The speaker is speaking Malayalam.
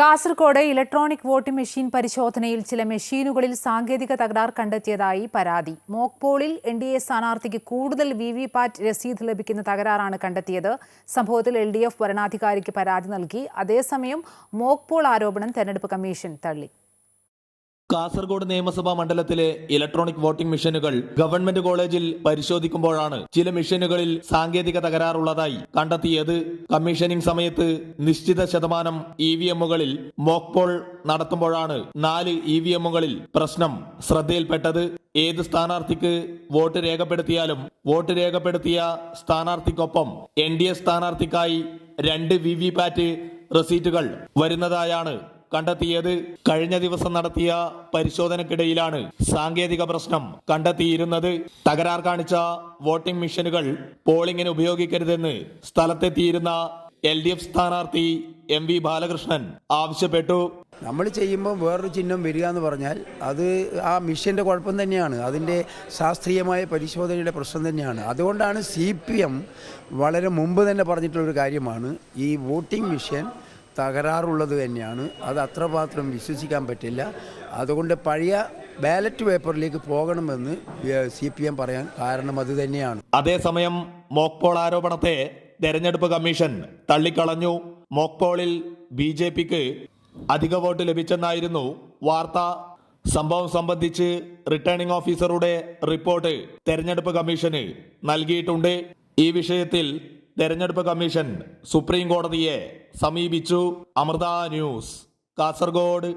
കാസർഗോഡ് ഇലക്ട്രോണിക് വോട്ടിംഗ് മെഷീൻ പരിശോധനയിൽ ചില മെഷീനുകളിൽ സാങ്കേതിക തകരാർ കണ്ടെത്തിയതായി പരാതി. മോക്ക് പോളിൽ എൻഡിഎ സ്ഥാനാർത്ഥിക്ക് കൂടുതൽ വിവിപാറ്റ് രസീത് ലഭിക്കുന്ന തകരാറാണ് കണ്ടെത്തിയത്. സംഭവത്തിൽ എൽഡിഎഫ് വരണാധികാരിക്ക് പരാതി നൽകി. അതേസമയം മോക്ക് പോൾ ആരോപണം തെരഞ്ഞെടുപ്പ് കമ്മീഷൻ തള്ളി. കാസർഗോഡ് നിയമസഭാ മണ്ഡലത്തിലെ ഇലക്ട്രോണിക് വോട്ടിംഗ് മെഷീനുകൾ ഗവൺമെന്റ് കോളേജിൽ പരിശോധിക്കുമ്പോഴാണ് ചില മെഷീനുകളിൽ സാങ്കേതിക തകരാറുള്ളതായി കണ്ടെത്തിയത്. കമ്മീഷനിംഗ് സമയത്ത് നിശ്ചിത ശതമാനം ഇവിഎമ്മുകളിൽ മോക്ക് പോൾ നടത്തുമ്പോഴാണ് 4 ഇവിഎമ്മുകളിൽ പ്രശ്നം ശ്രദ്ധയിൽപ്പെട്ടത്. ഏത് സ്ഥാനാർത്ഥിക്ക് വോട്ട് രേഖപ്പെടുത്തിയാലും വോട്ട് രേഖപ്പെടുത്തിയ സ്ഥാനാർത്ഥിക്കൊപ്പം എൻഡിഎ സ്ഥാനാർത്ഥിക്കായി 2 വിവിപാറ്റ് റെസീറ്റുകൾ വരുന്നതായാണ് കണ്ടെത്തിയത്. കഴിഞ്ഞ ദിവസം നടത്തിയ പരിശോധനയ്ക്കിടയിലാണ് സാങ്കേതിക പ്രശ്നം കണ്ടെത്തിയിരുന്നത്. തകരാർ കാണിച്ച വോട്ടിംഗ് മെഷീനുകൾ പോളിംഗിന് ഉപയോഗിക്കരുതെന്ന് സ്ഥലത്തെത്തിയിരുന്ന എൽഡിഎഫ് സ്ഥാനാർത്ഥി എം വി ബാലകൃഷ്ണൻ ആവശ്യപ്പെട്ടു. നമ്മൾ ചെയ്യുമ്പോൾ വേറൊരു ചിഹ്നം വരിക എന്ന് പറഞ്ഞാൽ അത് ആ മിഷൻ്റെ കുഴപ്പം തന്നെയാണ്, അതിൻ്റെ ശാസ്ത്രീയമായ പരിശോധനയുടെ പ്രശ്നം തന്നെയാണ്. അതുകൊണ്ടാണ് CPM വളരെ മുമ്പ് തന്നെ പറഞ്ഞിട്ടുള്ളൊരു കാര്യമാണ്, ഈ വോട്ടിംഗ് മെഷീൻ തകരാറുള്ളത് തന്നെയാണ്. അത് അത്രമാത്രം വിശ്വസിക്കാൻ പറ്റില്ല. അതുകൊണ്ട് പഴയ ബാലറ്റ് പേപ്പറിലേക്ക് പോകണമെന്ന് CPM പറയാൻ കാരണം അത് തന്നെയാണ്. അതേസമയം മോക്ക് പോൾ ആരോപണത്തെ തെരഞ്ഞെടുപ്പ് കമ്മീഷൻ തള്ളിക്കളഞ്ഞു. മോക്ക് പോളിൽ BJPക്ക് അധിക വോട്ട് ലഭിച്ചെന്നായിരുന്നു വാർത്ത. സംഭവം സംബന്ധിച്ച് റിട്ടേണിംഗ് ഓഫീസറുടെ റിപ്പോർട്ട് തെരഞ്ഞെടുപ്പ് കമ്മീഷന് നൽകിയിട്ടുണ്ട്. ഈ വിഷയത്തിൽ തെരഞ്ഞെടുപ്പ് കമ്മീഷൻ സുപ്രീം കോടതിയെ സമീപിച്ചു. അമൃത ന്യൂസ്, കാസർഗോഡ്.